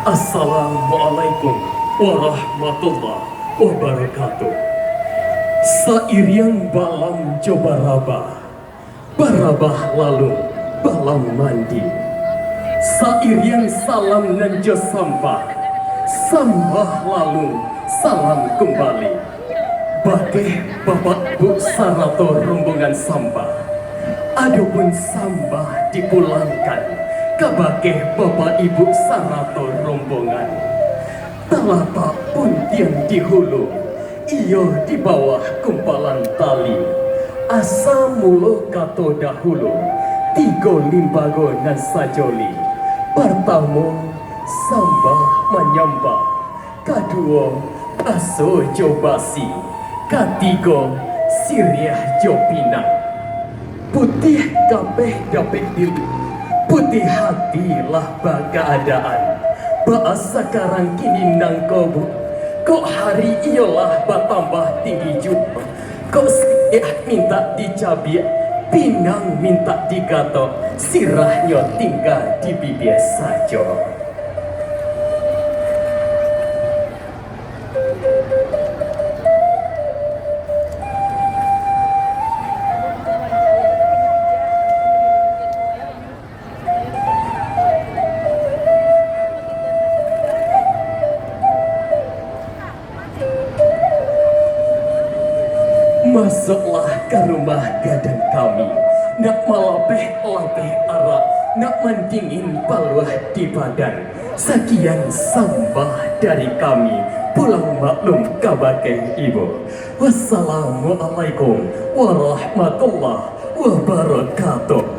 Assalamualaikum warahmatullahi wabarakatuh. Sairiang balam coba barabah lalu balam mandi. Sairiang salam nanjo sampah lalu salam kembali. Bakeh bapak bu sarato rombongan sampah. Adapun sambah dipulangkan kabakeh bapak ibu sarato rombongan. Talata pun tiang di hulu, iyo di bawah kumpalan tali. Asa mulo kato dahulu, tigo limbago nan sajoli. Pertama sambah menyambah, kedua aso jobasi, ketiga siriah jopinang. Putih kabeh dapet diri, putih hatilah keadaan. Baas sekarang kini nang kobu, kok hari ialah bertambah tinggi juga. Kok siriah minta dicabik, pinang minta digatok, sirahnya tinggal di bibir saja. Masuklah ke rumah gadang kami, nak melapeh-lapeh arak, nak mendingin paluah di badan. Sekian sambah dari kami, pulang maklum kabakeh ibu. Wassalamualaikum warahmatullahi wabarakatuh.